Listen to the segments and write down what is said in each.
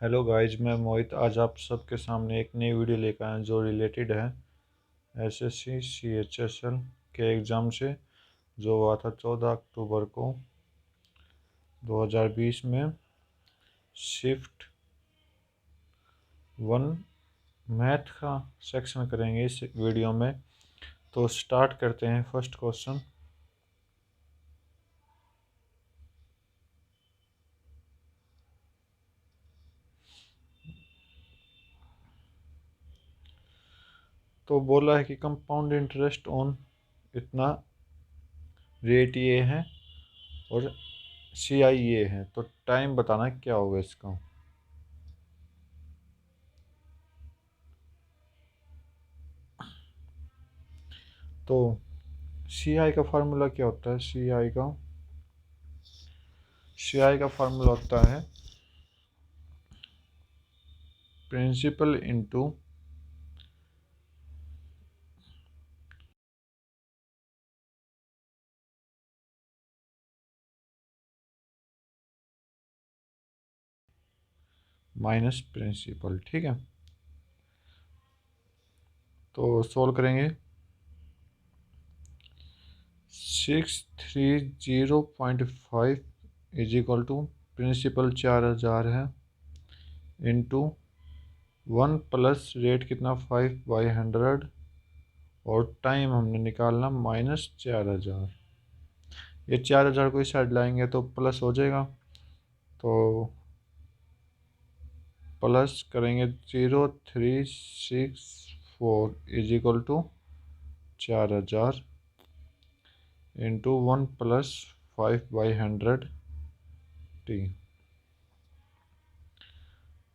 Hello guys, मैं मोहित। आज आप सबके सामने एक नई वीडियो लेकर आया जो रिलेटेड है एसएससी सीएचएसएल के एग्ज़ाम से, जो हुआ था 14 अक्टूबर को 2020 में। शिफ्ट 1 मैथ का सेक्शन करेंगे इस वीडियो में। तो स्टार्ट करते हैं। फर्स्ट क्वेश्चन, तो बोला है कि कंपाउंड इंटरेस्ट ऑन इतना रेट ये है और सीआई ये है, तो टाइम बताना क्या होगा इसका। तो सीआई का फार्मूला क्या होता है? सीआई का फार्मूला होता है प्रिंसिपल इंटू माइनस प्रिंसिपल। ठीक है, तो सोल्व करेंगे। 6305 इज इक्वल टू प्रिंसिपल 4000 है इंटू 1 प्लस रेट कितना 5/100 और टाइम हमने निकालना -4000। ये 4000 को इस साइड लाएंगे तो प्लस हो जाएगा, तो प्लस करेंगे 0364 is equal to 4000 into 1 plus 5/100 t।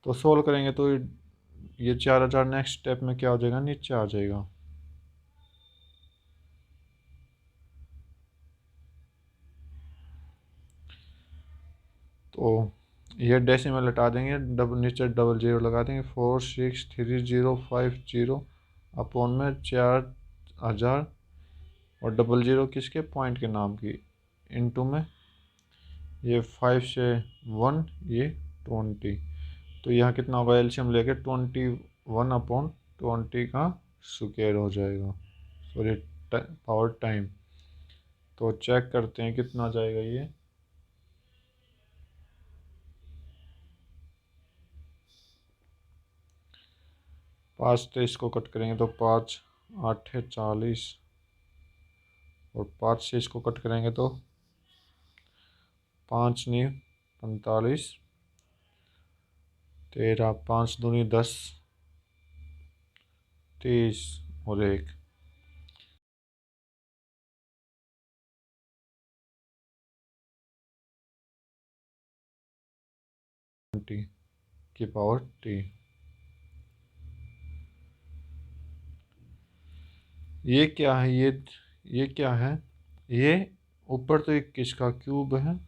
तो सोल्व करेंगे तो ये 4000 नेक्स्ट स्टेप में क्या हो जाएगा, नीचे आ जाएगा। तो ये डेसिमल हटा देंगे, नीचे डबल जीरो लगा देंगे। 46350 अपॉन में 4000 और डबल जीरो किसके, पॉइंट के नाम की, इनटू में ये 5 से 1 ये 20। तो यहाँ कितना होगा, एलसीएम लेके 21/20 का स्क्वायर हो जाएगा। Sorry, power time. तो चेक करते हैं कितना जाएगा ये। 5 से इसको कट करेंगे तो 5 8 है 40 और 5 से इसको कट करेंगे तो 5 नहीं 45, 13, 5 दूनी 10, 30 और 1। टी की पावर टी। ये क्या है, ये क्या है, ये ऊपर तो 21 का क्यूब है और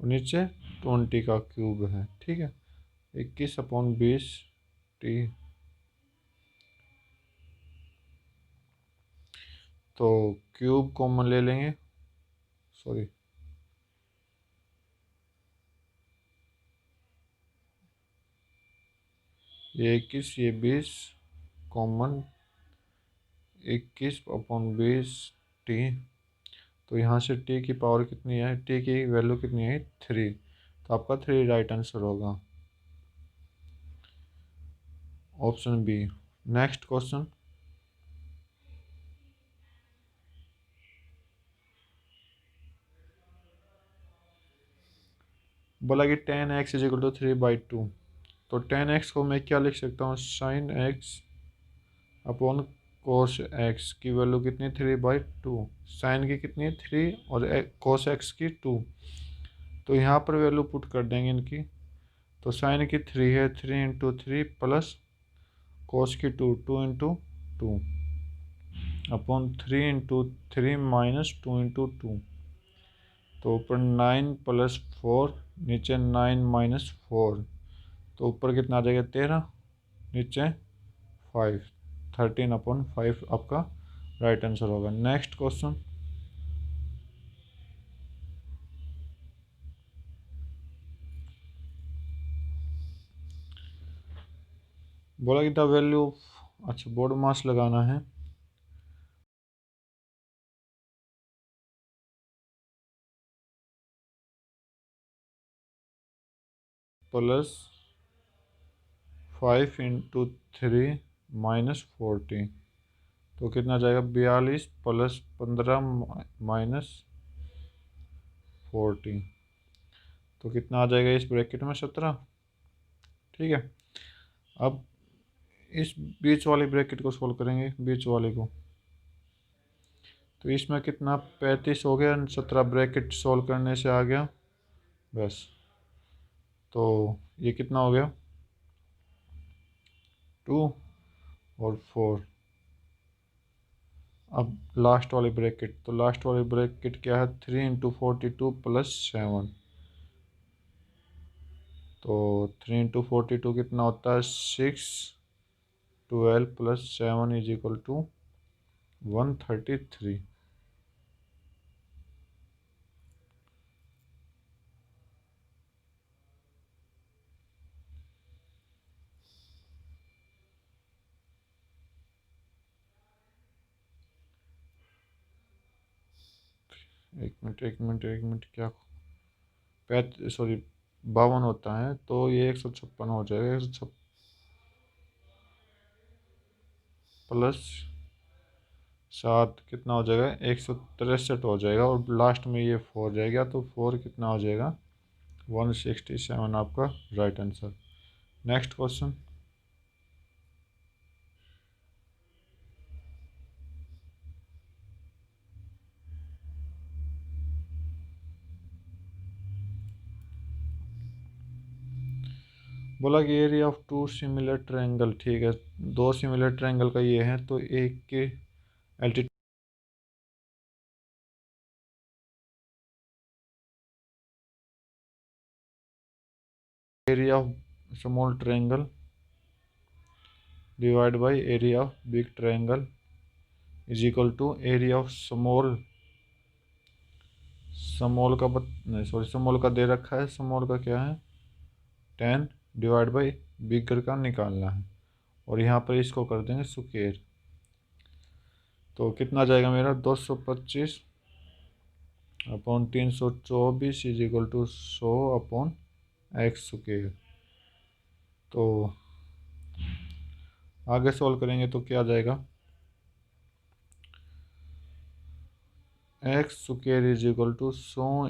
नीचे 20 का क्यूब है। ठीक है, 21/20 t। तो क्यूब कॉमन ले लेंगे, सॉरी ये 21 ये 20 कॉमन, 21/20 t। तो यहाँ से टी की पावर कितनी है, टी की वैल्यू कितनी है 3। तो आपका 3 राइट आंसर होगा, ऑप्शन बी। नेक्स्ट क्वेश्चन, बोला कि 10x इज इक्वल टू 3/2। तो 10x को मैं क्या लिख सकता हूँ, sine x upon cos x की वैल्यू कितनी 3/2। साइन की कितनी है 3 और कोस एक्स की 2। तो यहाँ पर वैल्यू पुट कर देंगे इनकी। तो साइन की 3 है, 3 × 3 प्लस कोस की 2 अपॉन 3 × 3 -2 × 2। तो ऊपर 9 + 4, नीचे 9 - 4। तो ऊपर कितना आ जाएगा 13, नीचे 5, 13/5 आपका राइट आंसर होगा। नेक्स्ट क्वेश्चन, बोला कि द वैल्यू ऑफ, अच्छा बोर्ड मास लगाना है, प्लस 5 × 3 -40, तो कितना जाएगा 42 प्लस 15 -40, तो कितना आ जाएगा इस ब्रैकेट में 17। ठीक है, अब इस बीच वाली ब्रैकेट को सोल्व करेंगे, बीच वाले को, तो इसमें कितना 35 हो गया, 17 ब्रैकेट सोल्व करने से आ गया बस। तो ये कितना हो गया 2 और 4। अब लास्ट वाली ब्रैकेट, तो लास्ट वाली ब्रैकेट क्या है 3 × 42 + 7, तो 3 × 42 कितना होता है 6, 12 + 7 = 133। एक मिनट क्या, 52 होता है, तो ये 156 हो जाएगा, 156 प्लस 7 कितना हो जाएगा 163 हो जाएगा, और लास्ट में ये 4 जाएगा, तो 4 कितना हो जाएगा 167, आपका राइट आंसर। Next question. बोला कि area of two similar triangle, ठीक है, दो सिमिलर ट्रायंगल का ये है, तो एक के altitude area of small triangle divide by area of big triangle is equal to area of small, small का नहीं सॉरी, स्मॉल का दे रखा है, स्मॉल का क्या है 10 डिवाइड बाई बिगर का निकालना है, और यहाँ पर इसको कर देंगे स्क्वायर, तो कितना जाएगा मेरा 225 upon 324 is equal to 100/x²। तो आगे सॉल्व करेंगे तो क्या जाएगा x² इज इक्वल टू 100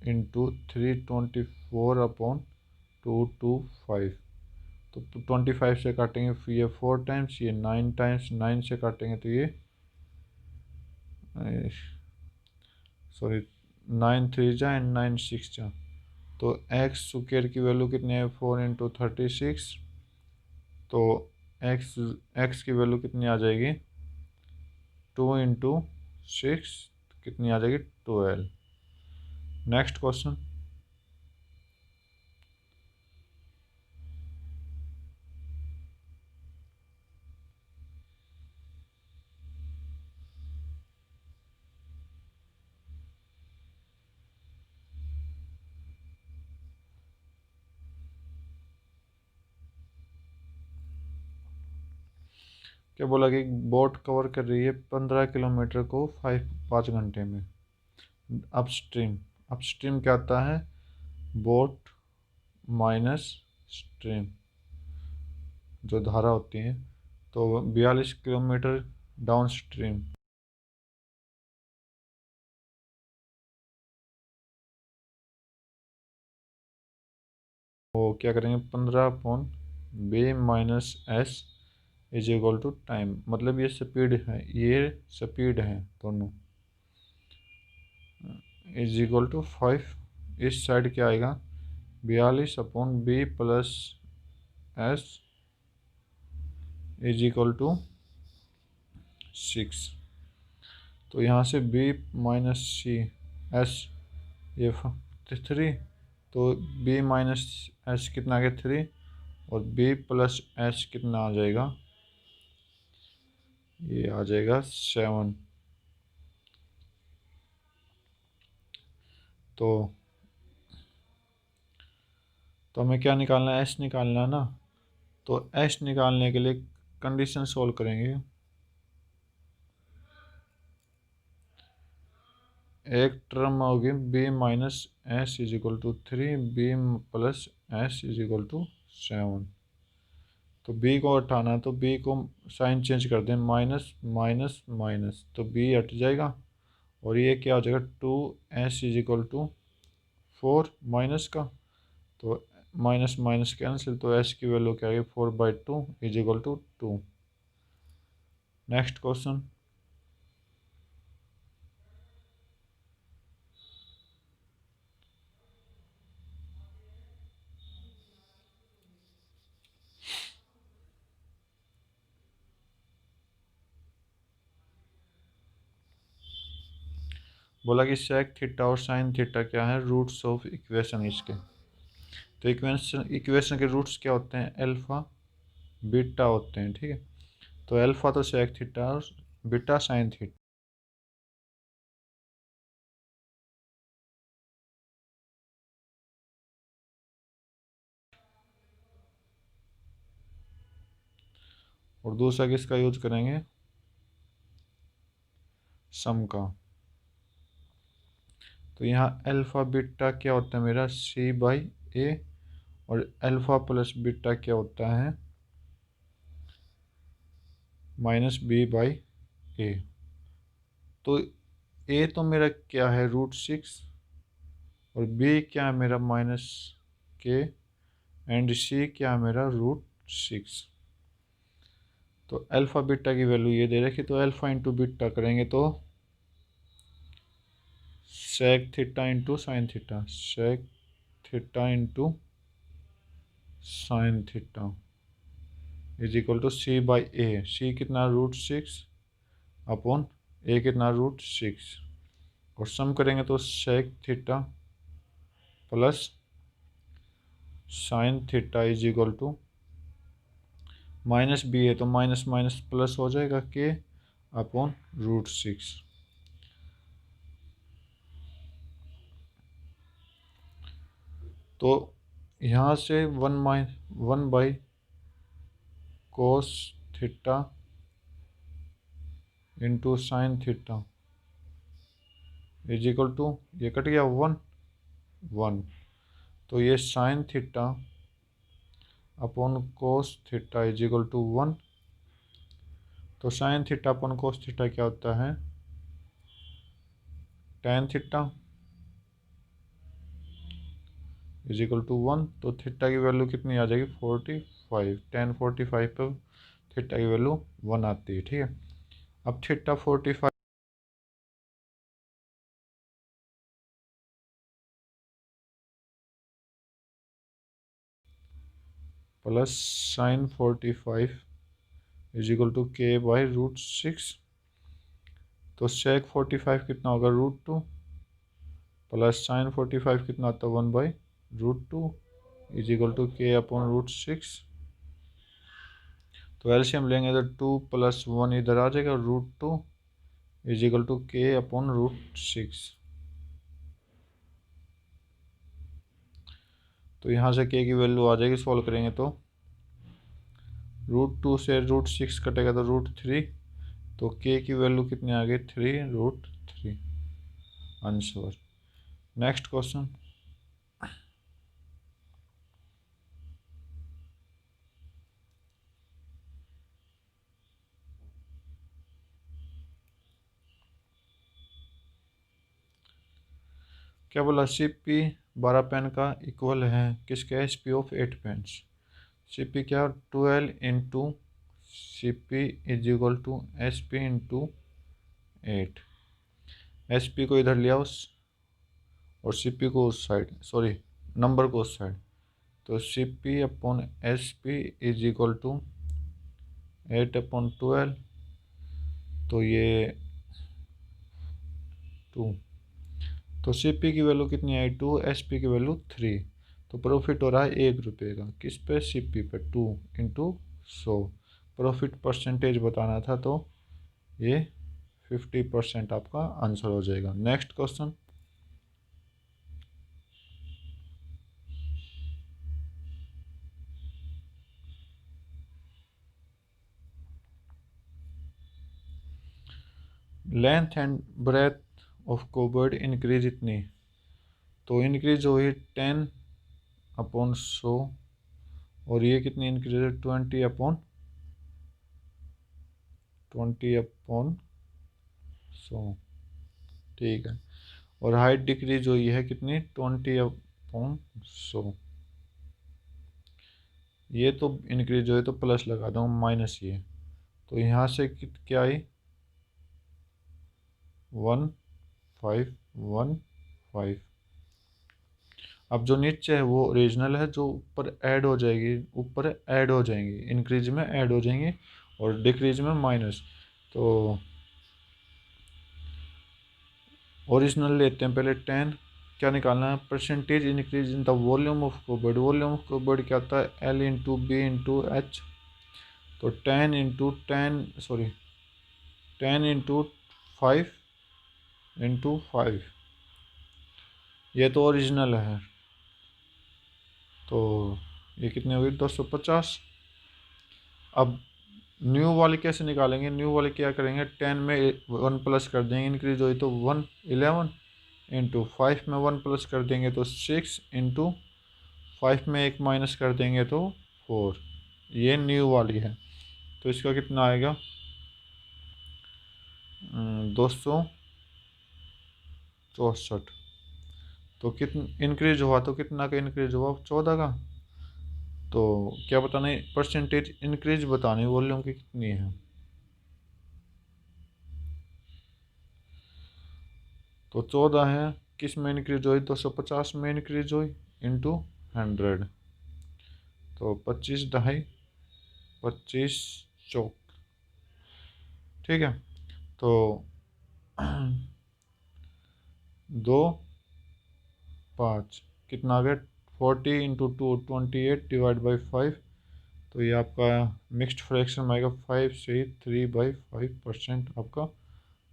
× 324/225, तो 25 से काटेंगे फिर ये 4 टाइम्स, ये 9 टाइम्स, 9 से काटेंगे तो ये सॉरी 9 3 जा एंड 9 6 जा, तो x² की वैल्यू कितनी है 4 × 36, तो x की वैल्यू कितनी आ जाएगी 2 × 6 कितनी आ जाएगी 12। Next question. क्या बोला कि बोट कवर कर रही है 15 किलोमीटर को 5 घंटे में। अपस्ट्रीम, अपस्ट्रीम क्या आता है बोट माइनस स्ट्रीम, जो धारा होती है, तो 42 किलोमीटर डाउन स्ट्रीम, वो क्या करेंगे 15/b-s is equal to time, मतलब ये स्पीड है, ये स्पीड है दोनों, इज इक्वल टू 5, इस साइड क्या आएगा 42/b+s इज इक्वल टू 6, तो यहाँ से b-c s ये 3, तो b-s कितना आ गया 3, और b+s कितना आ जाएगा, ये आ जाएगा 7। तो हमें क्या निकालना है s निकालना है ना, तो एच निकालने के लिए कंडीशन सोल्व करेंगे। एक टर्म होगी b minus s is equal to 3, b plus s is equal to 7। तो बी को हटाना, तो बी को साइन चेंज कर दें, माइनस माइनस माइनस, तो बी हट जाएगा और ये क्या हो जाएगा 2s is equal to 4 minus का, तो माइनस माइनस कैंसिल, तो s की वैल्यू क्या है 4/2 is equal to 2। Next question. बोला कि सेक थीटा और साइन थीटा क्या है, रूट्स ऑफ इक्वेशन इसके। तो इक्वेशन के रूट्स क्या होते हैं, अल्फा बीटा होते हैं, ठीक है। तो अल्फा तो सेक थीटा और बीटा साइन थीटा। और दूसरा किसका यूज करेंगे, सम का। तो यहाँ अल्फा बीटा क्या होता है मेरा c/a, और अल्फा प्लस बीटा क्या होता है -b/a। तो a तो मेरा क्या है √6, और b क्या है मेरा -k, एंड c क्या है मेरा √6। तो अल्फा बीटा की वैल्यू ये दे रखी, तो अल्फा इंटू बीटा करेंगे तो sec theta into sine theta, sec theta into sine theta is equal to c/a। c कितना √6 अपॉन a कितना √6, और सम करेंगे तो sec theta plus sine theta is equal to -b है तो माइनस माइनस प्लस हो जाएगा k अपॉन √6। तो यहाँ से 1/cos theta into sine theta is equal to, ये कट गया 1, तो ये sine theta upon cos theta is equal to 1। तो sine theta upon cos theta क्या होता है, tan theta is equal to 1। तो थीटा की वैल्यू कितनी आ जाएगी 45, tan 45 पर थीटा की वैल्यू 1 आती है, ठीक है। अब theta 45 plus sine 45 is equal to k/√6। तो सेक 45 कितना होगा √2, प्लस साइन 45 कितना आता है 1/√2 is equal to k upon √6। तो एलसीएम लेंगे तो 2 + 1 इधर आ जाएगा, √2 is equal to k upon √6। तो यहाँ से k की वैल्यू आ जाएगी, सॉल्व करेंगे तो √2 से √6 कटेगा तो √3, तो k की वैल्यू कितनी आ गई 3√3 आंसर। Next question. क्या बोला, CP 12 पेन का इक्वल है किसके, SP ऑफ 8 पेन्स। CP क्या 12 into CP is equal to SP into 8। SP को इधर लिया उस, और CP को उस साइड, सॉरी नंबर को उस साइड। तो CP upon SP is equal to 8/12, तो ये 2। तो CP की वैल्यू कितनी आई 2, SP की वैल्यू 3। तो प्रॉफिट हो रहा है 1 रुपये का, किस पे CP पे 2 इंटू 100। प्रॉफिट परसेंटेज बताना था, तो ये 50% आपका आंसर हो जाएगा। Next question. Length and breadth of cuboid increase इतनी, तो इंक्रीज हुई 10/100, और ये कितनी इंक्रीज है 20/100। ठीक है, और हाइट डिक्रीज हुई है कितनी 20/100। ये तो इंक्रीज हुई तो प्लस लगा दूँ माइनस ये, तो यहाँ से क्या आई 1515। अब जो नीचे है वो ओरिजिनल है, जो ऊपर ऐड हो जाएगी, ऊपर ऐड हो जाएंगी, इंक्रीज में ऐड हो जाएंगी और डिक्रीज में माइनस। तो ओरिजिनल लेते हैं पहले 10, क्या निकालना है percentage increase in the volume of cupboard. Volume of cupboard क्या होता है L into b into h, तो 10 इंटू 5 ये तो ओरिजिनल है, तो ये कितनी होगी 250। अब न्यू वाली कैसे निकालेंगे, न्यू वाले क्या करेंगे 10 में 1 प्लस कर देंगे, इंक्रीज हुई तो 11 इंटू 5 में 1 प्लस कर देंगे तो 6 इंटू 5 में 1 माइनस कर देंगे तो 4। ये न्यू वाली है, तो इसका कितना आएगा 264। तो कितना इंक्रीज हुआ, तो कितना का इंक्रीज हुआ 14 का। तो क्या बताना है परसेंटेज इंक्रीज बतानी वॉल्यूम की कितनी है, तो 14 है, किस में इंक्रीज हुई 250 में इंक्रीज हुई इंटू 100, तो 25/2 25 चौक। ठीक है, तो 2 5 कितना आ गया 40 इंटू 2 28 डिवाइड बाई 5, तो ये आपका मिक्स्ड फ्रैक्शन में आएगा 5 से 3/5% आपका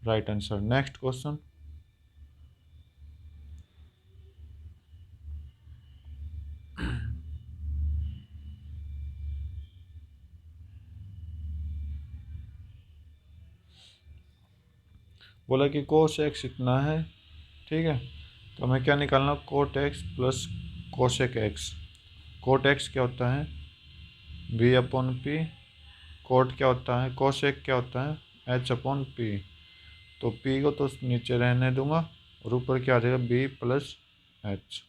राइट आंसर। नेक्स्ट क्वेश्चन, बोला कि कोस एक्स इतना है। ठीक है, तो हमें क्या निकालना cot x plus cosec x. Cot x क्या होता है V/P, कोट क्या होता है कोसेक क्या होता है H/P। तो P को तो नीचे रहने दूंगा और ऊपर क्या आ जाएगा B प्लस H।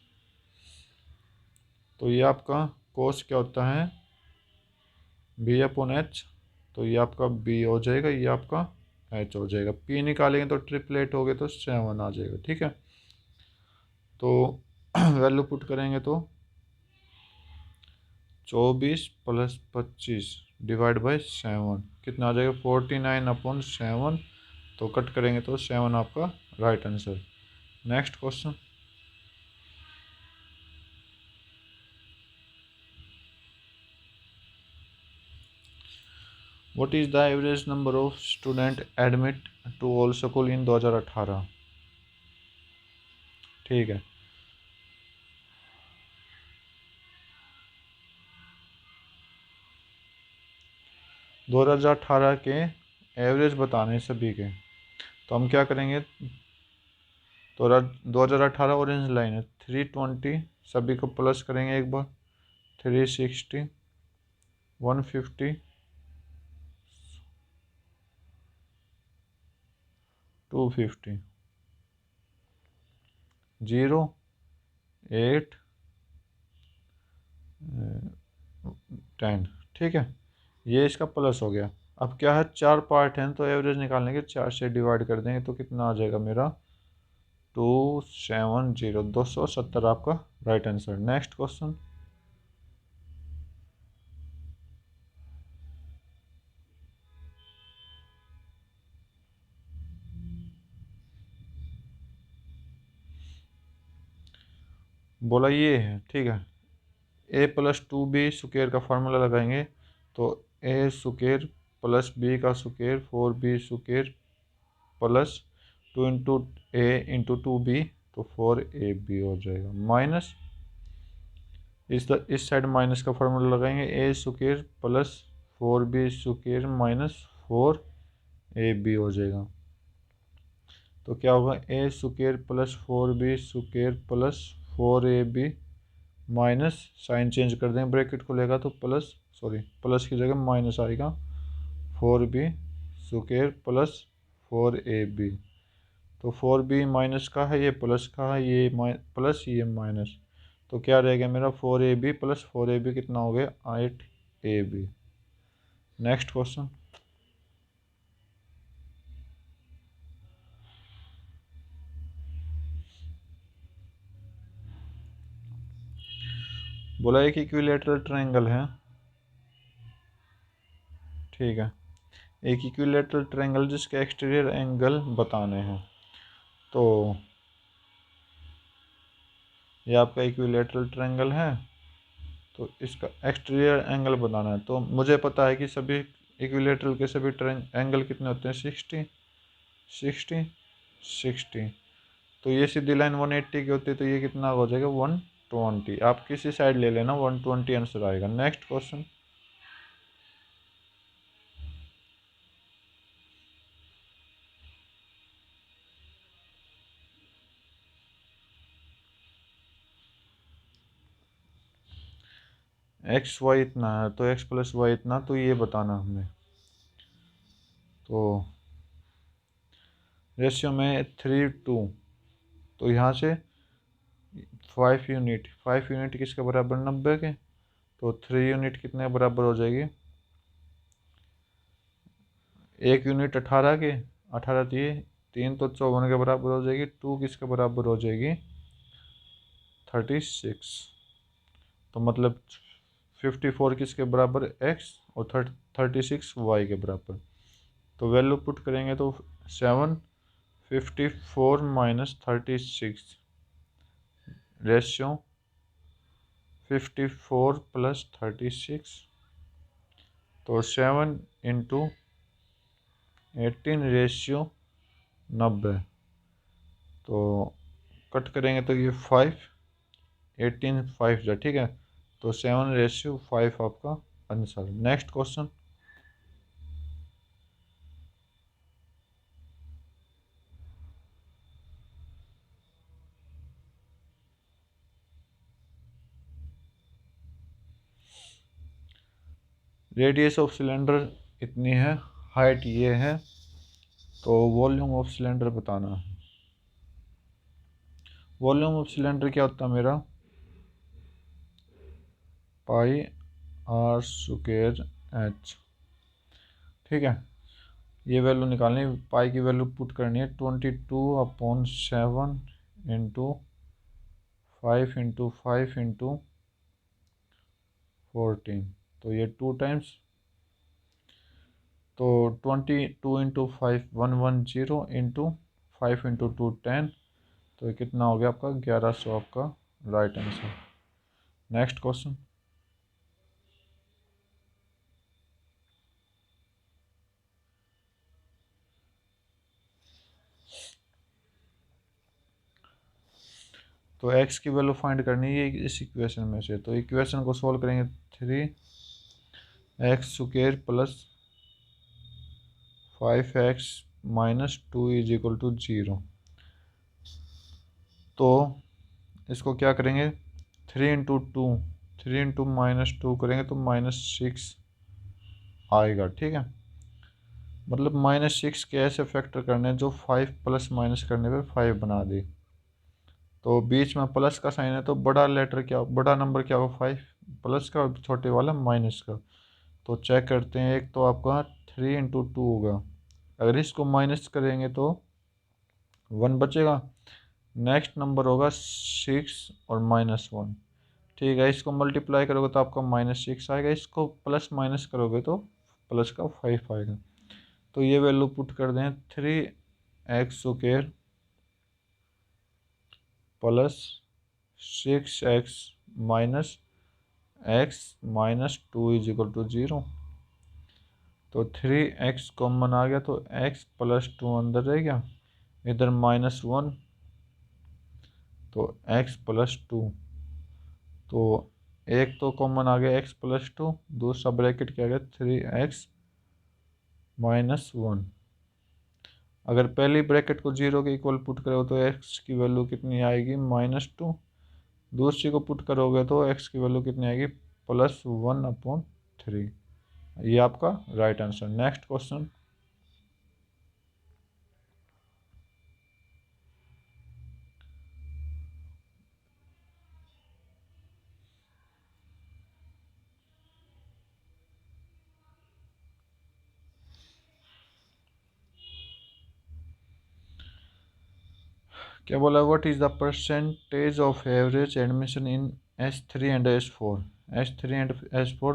तो ये आपका कोस क्या होता है V/H, तो ये आपका B हो जाएगा, ये आपका H हो जाएगा। P निकालेंगे तो ट्रिपलेट हो गए तो 7 आ जाएगा। ठीक है, तो वैल्यू पुट करेंगे तो 24 + 25 डिवाइड बाई 7 कितना आ जाएगा 49/7। तो कट करेंगे तो 7 आपका right answer. Next question, what is the average number of student admit to all school in 2018। ठीक है, दो हज़ार 18 के एवरेज बताने सभी के, तो हम क्या करेंगे तो 2018 ऑरेंज लाइन है 320, सभी को प्लस करेंगे एक बार 360 150 250 0 8 10। ठीक है, ये इसका प्लस हो गया। अब क्या है 4 पार्ट हैं तो एवरेज निकालने के 4 से डिवाइड कर देंगे तो कितना आ जाएगा मेरा 270 270 आपका राइट आंसर। नेक्स्ट क्वेश्चन, बोला ये है। ठीक है, A+2B² का फार्मूला लगाएंगे तो A² प्लस B का square 4B² plus 2 × A × 2B तो 4AB हो जाएगा, माइनस इस साइड माइनस का फार्मूला लगाएंगे A² plus 4B² minus 4AB हो जाएगा। तो क्या होगा, A square plus 4b square plus 4ab minus, sign change कर दें ब्रैकेट को लेगा तो प्लस, सॉरी प्लस की जगह माइनस आएगा, 4b स्क्वायर प्लस 4ab। तो 4b माइनस का है, ये प्लस का है, ये प्लस ये माइनस, तो क्या रहेगा मेरा 4ab प्लस 4ab कितना हो गया 8ab। Next question. बोला एक इक्विलेटरल ट्रायंगल है, ठीक है, एक इक्विलेटरल ट्रायंगल जिसके एक्सटीरियर एंगल बताने हैं। तो ये आपका इक्विलेटरल ट्रायंगल है, तो इसका एक्सटीरियर एंगल बताना है। तो मुझे पता है कि सभी इक्विलेटरल के सभी एंगल कितने होते हैं, 60 60 60। तो ये सीधी लाइन 180 की होती है, तो ये कितना हो जाएगा 120। आप किसी साइड ले लेना, 120 आंसर आएगा। Next question. एक्स वाई इतना है तो एक्स प्लस वाई इतना, तो ये बताना हमें। तो रेशियो में 3:2, तो यहाँ से 5 यूनिट, 5 यूनिट किसके बराबर 90 के, तो 3 यूनिट कितने बराबर हो जाएगी, 1 यूनिट 18 के, 18 दिए 3 तो 54 के बराबर हो जाएगी। 2 किसके बराबर हो जाएगी 36, तो मतलब 54 किसके बराबर एक्स और 36 वाई के बराबर। तो वैल्यू पुट करेंगे तो 754 माइनस 36 रेशियो 54 प्लस 36, तो 7 इंटू 18 रेशियो 90। तो कट करेंगे तो ये 5 18 5 जा, ठीक है, तो 7:5 आपका answer. Next question. Radius of cylinder इतनी है, हाइट ये है, तो वॉल्यूम ऑफ सिलेंडर बताना है। वॉल्यूम ऑफ सिलेंडर क्या होता है मेरा, पाई आर स्क्वायर एच, ठीक है। ये वैल्यू निकालनी, पाई की वैल्यू पुट करनी है 22/7 इंटू 5 इंटू 14, तो ये 2 टाइम्स, तो 22 इंटू 5 110 इंटू 5 इंटू 2 10, तो ये कितना हो गया आपका 1100 आपका राइट आंसर। Next question. तो x की वैल्यू फाइंड करनी है इस इक्वेशन में से, तो इक्वेशन को सॉल्व करेंगे 3x² plus 5x minus 2 is equal to 0। तो इसको क्या करेंगे 3 इंटू 2, 3 इंटू -2 करेंगे तो -6 आएगा, ठीक है। मतलब -6 के ऐसे फैक्टर करने जो 5 प्लस माइनस करने पे 5 बना दे। तो बीच में प्लस का साइन है, तो बड़ा लेटर क्या, बड़ा नंबर क्या होगा 5 प्लस का, और छोटे वाला माइनस का। तो चेक करते हैं, एक तो आपका 3 इंटू 2 होगा, अगर इसको माइनस करेंगे तो 1 बचेगा। नेक्स्ट नंबर होगा 6 और -1, ठीक है। इसको मल्टीप्लाई करोगे तो आपका -6 आएगा, इसको प्लस माइनस करोगे तो प्लस का 5 आएगा। तो ये वैल्यू पुट कर दें 3x² plus 6x minus x minus 2 is equal to 0। तो 3x कॉमन आ गया, तो x प्लस 2 अंदर रह गया, इधर -1, तो x प्लस 2, तो एक तो कॉमन आ गया x प्लस 2, दूसरा ब्रैकेट क्या गया 3x -1। अगर पहली ब्रैकेट को 0 के इक्वल पुट करो तो एक्स की वैल्यू कितनी आएगी -2। दूसरी को पुट करोगे तो एक्स की वैल्यू कितनी आएगी +1/3। ये आपका राइट आंसर। Next question. क्या बोला, what is the percentage of average admission in S3 and S4। S3 and S4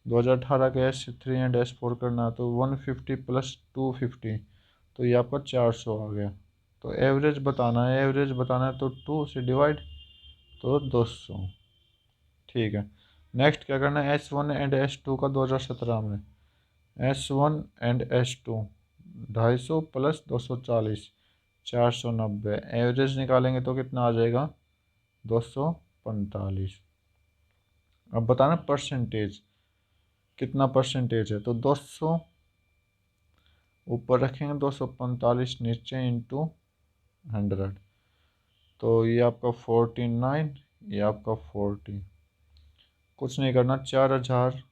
2018 के S3 एंड S4 करना तो 150 + 250, तो ये आपका 400 आ गया। तो एवरेज बताना है, तो 2 से डिवाइड, तो 200। ठीक है। नेक्स्ट क्या करना है, S1 एंड S2 का 2017 में। S1 and S2 250 + 240 490। एवरेज निकालेंगे तो कितना आ जाएगा 245। अब बताना परसेंटेज, कितना परसेंटेज है, तो 200 ऊपर रखेंगे, 245 नीचे इंटू 100। तो ये आपका 49, ये आपका 40। कुछ नहीं करना, 4000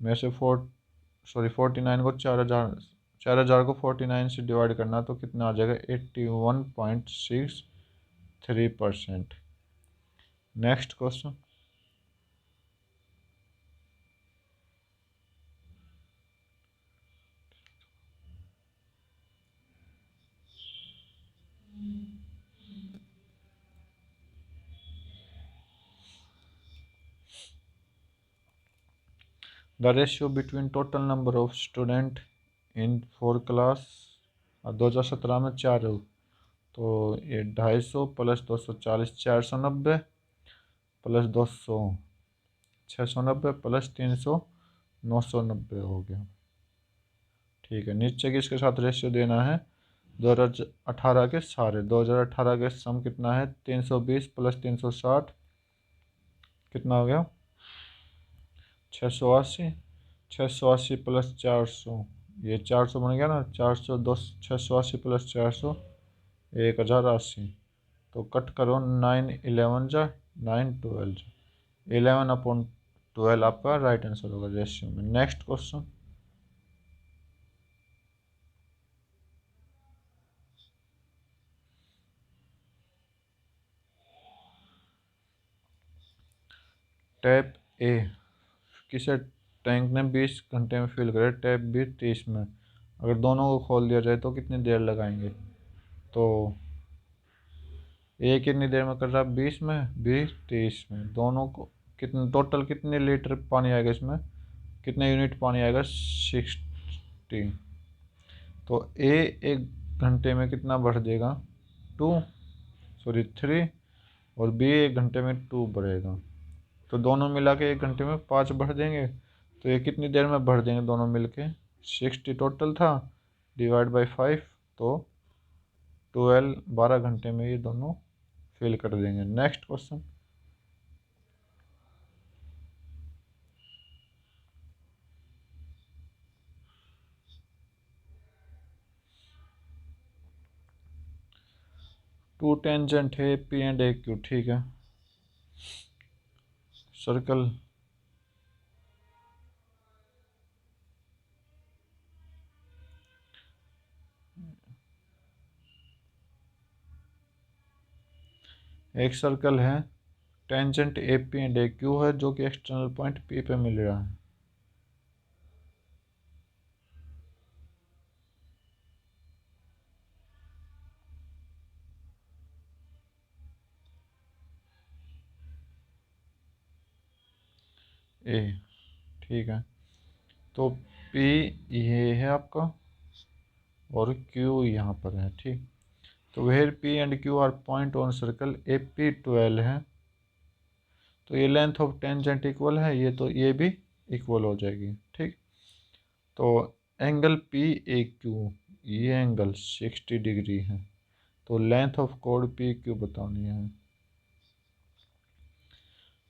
में से 49 को 4000 को 49 से डिवाइड करना, तो कितना आ जाएगा 81.63%। Next question. The ratio between total number of student in 4 class 2017 में 4 हो, तो ये 250 + 240 490 + 200 690 + 300 990 हो गया। ठीक है। नीचे किसके साथ रेशियो देना है, 2018 के सारे। 2018 के सम कितना है, 320 + 360 कितना हो गया 680। 680 + 400, ये 400 बन गया ना, 400 दो 680 + 400 1080। तो कट करो, 9 11 जा 9 12 जा 11/12 आपका राइट आंसर होगा रेशियो में। Next question. टैप ए किसे टैंक ने 20 घंटे में फिल करे, टैप बी 30 में। अगर दोनों को खोल दिया जाए तो कितनी देर लगाएंगे, तो ए कितनी देर में कर रहा है 20 में, बी 30 में। दोनों को कितने टोटल कितने लीटर पानी आएगा इसमें, कितने यूनिट पानी आएगा 60। तो ए 1 घंटे में कितना भर देगा 3, और बी 1 घंटे में 2 भरेगा। तो दोनों मिला के 1 घंटे में 5 भर देंगे। तो ये कितनी देर में भर देंगे दोनों मिल के, 60 टोटल था, डिवाइड बाई 5, तो 12 घंटे में ये दोनों फिल कर देंगे। Next question. टू टेंजेंट है पी एंड ए क्यू। ठीक है। सर्कल एक सर्कल है, tangent A P and A Q है, जो कि एक्सटर्नल पॉइंट पी पे मिल रहा है। ए, ठीक है। तो पी ये है आपका, और क्यू यहाँ पर है। ठीक। तो where P and Q are point on circle A P 12 है, तो ये लेंथ ऑफ टेंजेंट इक्वल है, ये तो ये भी इक्वल हो जाएगी। ठीक। तो एंगल पी ए क्यू, ये एंगल 60 डिग्री है, तो length of code P Q बतानी है।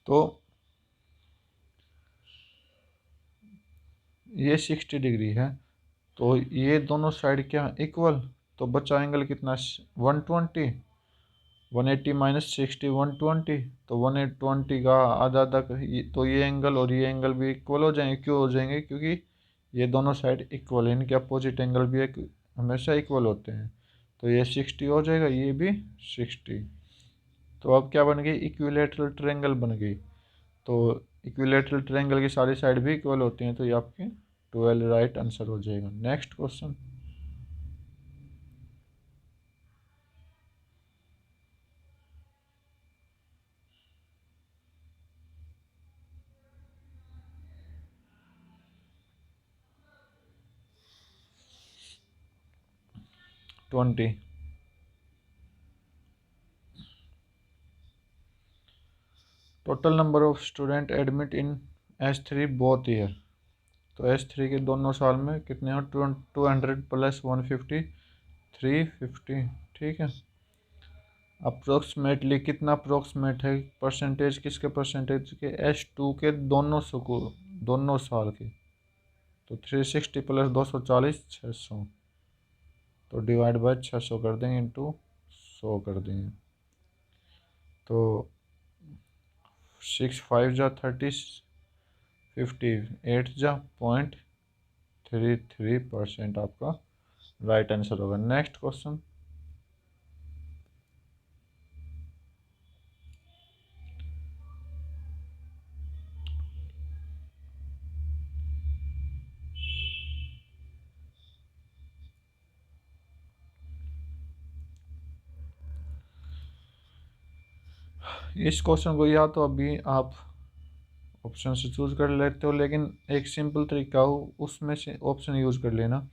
तो ये 60 डिग्री है, तो ये दोनों साइड क्या इक्वल, तो बचा एंगल कितना 120, 180 माइनस 60 120, तो 120 का आधा आधा तो ये एंगल और ये एंगल भी इक्वल हो जाएंगे। क्यों हो जाएंगे? क्योंकि ये दोनों साइड इक्वल है, इनके अपोजिट एंगल भी एक हमेशा इक्वल होते हैं। तो ये 60 हो जाएगा, ये भी 60। तो अब क्या बन गई? इक्विलेटरल ट्रायंगल बन गई। तो इक्विलेटरल ट्रायंगल की सारी साइड भी इक्वल होती हैं, तो ये आपके 12 राइट आंसर हो जाएगा। Next question. 20। Total number of student admit in S3 both year. तो S3 के दोनों साल में कितने हो? 200 प्लस 150, 350। ठीक है। अप्रोक्सीमेटली कितना अप्रोक्सीमेट है? परसेंटेज किसके? परसेंटेज के S2 के दोनों स्कूल, दोनों साल के। तो 360 प्लस 240, 600। तो डिवाइड बाय 600 कर देंगे, इंटू 100 कर देंगे। तो 6 5 जा 30, 58 जा 0.33% आपका राइट आंसर होगा। Next question. इस क्वेश्चन को या तो अभी आप ऑप्शन से चूज कर लेते हो, लेकिन एक सिंपल तरीका हो उसमें से ऑप्शन यूज कर लेना।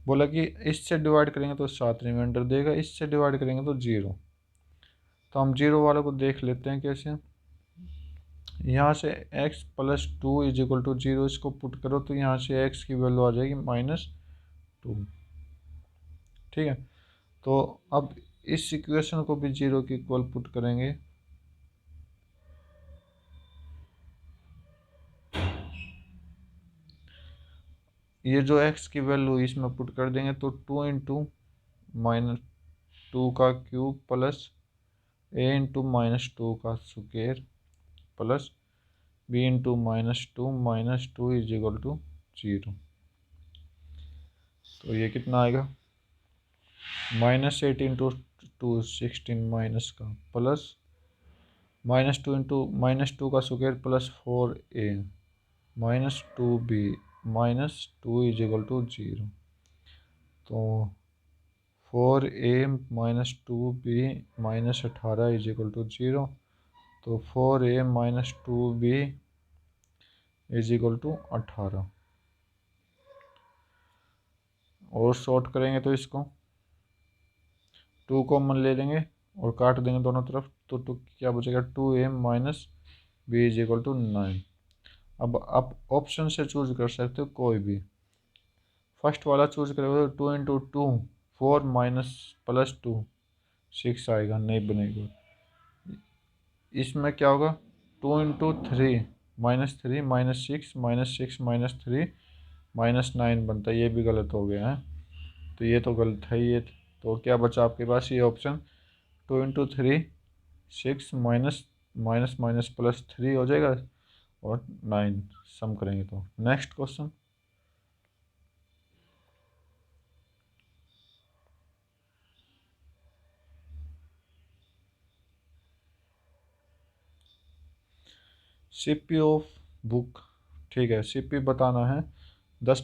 बोला कि इससे डिवाइड करेंगे तो 7 रिमाइंडर देगा, इससे डिवाइड करेंगे तो 0। तो हम 0 वालों को देख लेते हैं कैसे। यहाँ से x plus 2 is equal to 0 इसको पुट करो, तो यहाँ से x की वैल्यू आ जाएगी -2। ठीक है। तो अब इस इक्वेशन को भी 0 के इक्वल पुट करेंगे। ये जो x की वैल्यू इसमें पुट कर देंगे, तो 2 इंटू -2 का क्यूब प्लस a इंटू -2 का square plus b into -2 is equal to 0। तो ये कितना आएगा? -8 इंटू 2 16 माइनस का प्लस -2 इंटू -2 का square plus 4a -2b -2 is equal to 0। तो 4a -2b -18 is equal to 0। तो 4a -2b is equal to 18। और शॉर्ट करेंगे तो इसको 2 कॉमन ले लेंगे और काट देंगे दोनों तरफ, तो क्या बचेगा? 2a -b is equal to 9। अब आप ऑप्शन से चूज कर सकते हो कोई भी। फर्स्ट वाला चूज करोगे तो 2 इंटू 2 4 माइनस प्लस 2 6 आएगा, नहीं बनेगा। इसमें क्या होगा? 2 इंटू 3 -3 -6 -6 -3 -9 बनता है, ये भी गलत हो गया है। तो ये तो गलत है ये। तो क्या बचा आपके पास? ये option 2 into 3 6 minus minus minus plus 3 हो जाएगा और 9 सम करेंगे तो। Next question. CP of book. ठीक है, सीपी बताना है। 10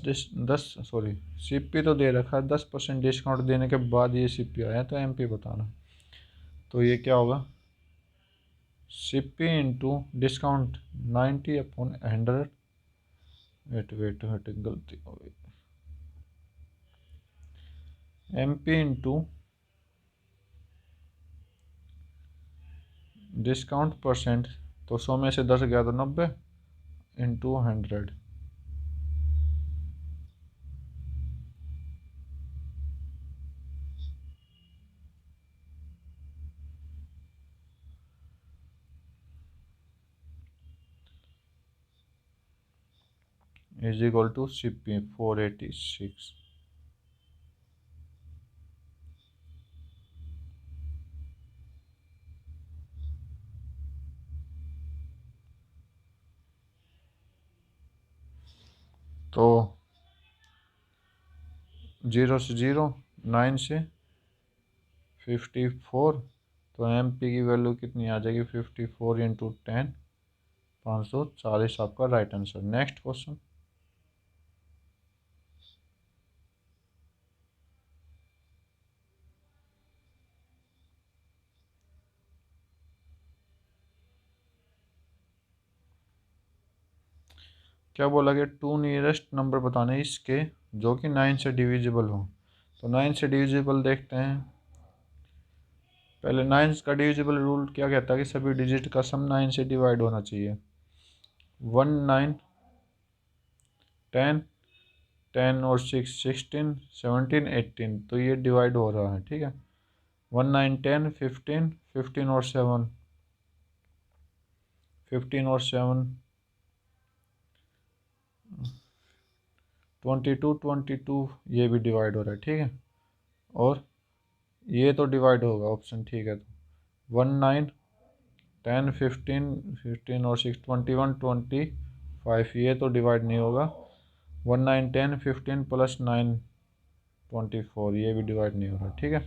सीपी तो दे रखा है, 10% डिस्काउंट देने के बाद ये सीपी आया, तो एमपी बताना। तो ये क्या होगा? CP into discount 90/100। Wait wait wait, गलती हो गई। एमपी इंटू डिस्काउंट परसेंट, तो 100 में से 10 गया तो 90 into 100। Is equal to CP 486। तो 0 से 0, 9 से 54, तो एम पी की वैल्यू कितनी आ जाएगी, 54 इंटू 10, 540 आपका राइट आंसर। Next question. क्या बोला कि 2 नियरेस्ट नंबर बताने इसके जो कि 9 से डिविजिबल हो। तो 9 से डिविजिबल देखते हैं। पहले 9 का डिविजिबल रूल क्या कहता है कि सभी डिजिट का सम 9 से डिवाइड होना चाहिए। 1 9, 10, 10 और 6 16, 17 18, तो ये डिवाइड हो रहा है, ठीक है। 1 9 10, 15, 15 और 7, 15 और 7 22, 22, ये भी डिवाइड हो रहा है, ठीक है। और ये तो डिवाइड होगा ऑप्शन, ठीक है। तो 1 9 10, 15, 15 और 6 21, 25, ये तो डिवाइड नहीं होगा। 1 9 10, 15 प्लस 9 24, ये भी डिवाइड नहीं हो रहा, ठीक है।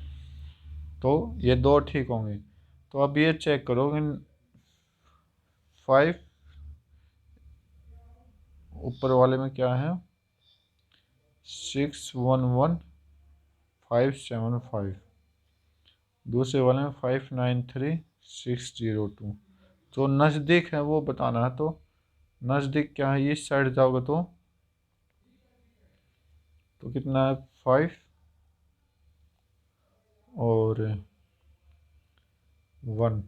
तो ये दो ठीक होंगे। तो अब ये चेक करो कि 5 ऊपर वाले में क्या है, 611575, दूसरे वाले में 593602। जो नज़दीक है वो बताना है। तो नज़दीक क्या है, इस साइड जाओगे तो कितना है, 5 और 1,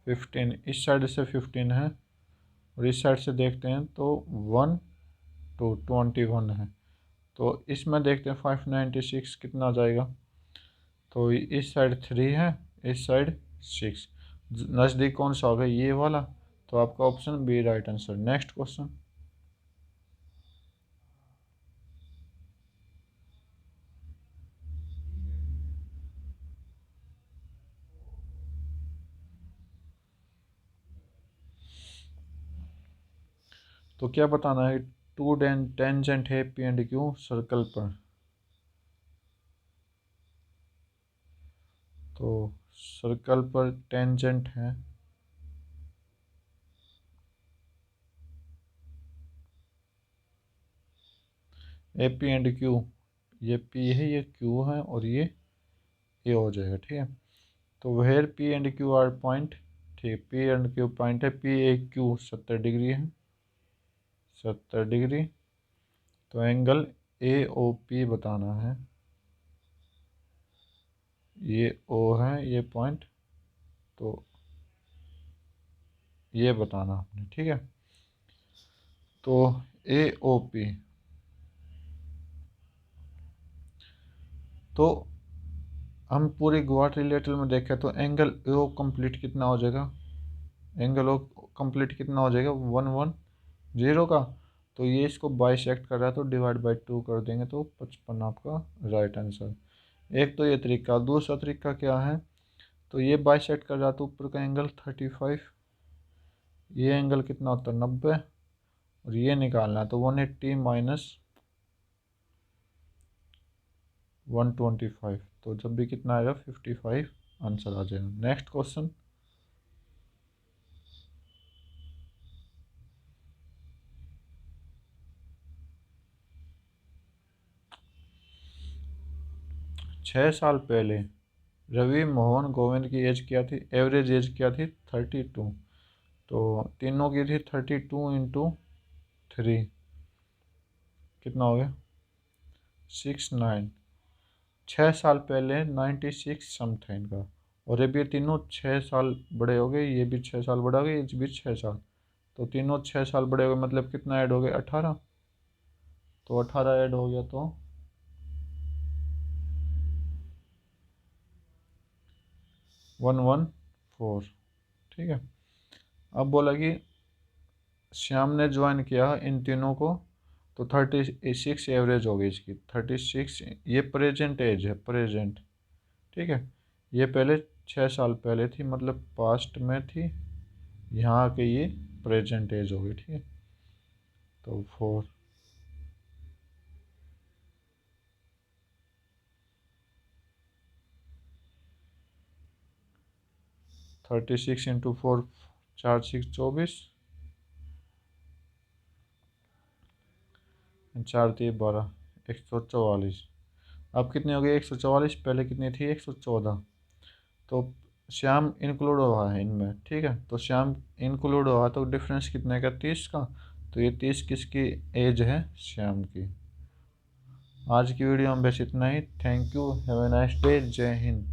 15, इस साइड से 15 है और इस साइड से देखते हैं तो 1 2 21 है। तो इसमें देखते हैं 596 कितना आ जाएगा। तो इस साइड 3 है, इस साइड 6, नज़दीक कौन सा होगा, ये वाला। तो आपका option B right answer. Next question. तो क्या बताना है, टू टेंजेंट है पी एंड क्यू सर्कल पर। तो सर्कल पर टेंजेंट है ए पी एंड क्यू, ये पी है, ये क्यू है और ये ए हो जाएगा, ठीक है। तो where P and Q are point, ठीक, पी एंड क्यू पॉइंट है, पी ए क्यू 70 डिग्री है, 70 डिग्री। तो एंगल ए ओ पी बताना है, ये ओ है ये पॉइंट, तो ये बताना आपने, ठीक है। तो ए ओ पी, तो हम पूरी क्वाड रिलेटर में देखें तो एंगल ओ कंप्लीट कितना हो जाएगा, एंगल ओ कंप्लीट कितना हो जाएगा, 110 का। तो ये इसको बाइसेक्ट कर रहा है तो डिवाइड बाई 2 कर देंगे तो 55 आपका राइट आंसर। एक तो ये तरीका, दूसरा तरीका क्या है, तो ये बाइसेक्ट कर रहा है तो ऊपर का एंगल 35, ये एंगल कितना होता है 90, और ये निकालना है तो 180 माइनस 125, तो जब भी कितना आएगा 55 आंसर आ जाएगा। Next question. 6 साल पहले रवि मोहन गोविंद की एज क्या थी, एवरेज एज क्या थी, 32। तो तीनों की थी 32 इंटू 3, कितना हो गया 69। 6 साल पहले 96 सम था इनका, और अब ये तीनों 6 साल बड़े हो गए, ये भी 6 साल बड़ा हो गया, ये भी 6 साल। तो तीनों 6 साल बड़े हो गए, मतलब कितना ऐड हो गया 18। तो 18 ऐड हो गया तो 114, ठीक है। अब बोला कि श्याम ने ज्वाइन किया इन तीनों को, तो 36 एवरेज हो गई इसकी, 36। ये प्रेजेंट एज है, प्रेजेंट, ठीक है। ये पहले 6 साल पहले थी, मतलब पास्ट में थी, यहाँ के ये प्रेजेंट एज हो गई, ठीक है। तो 4 36 इंटू 4, 4 6 24, 4 3 12, 144। अब कितनी हो गई 144, पहले कितनी थी 114। तो श्याम इंक्लूड हुआ है इनमें, ठीक है, तो श्याम इंक्लूड हुआ तो डिफरेंस कितने का 30 का। तो ये 30 किसकी एज है, श्याम की। आज की वीडियो में बस इतना ही। Thank you, have a nice day, Jai Hind.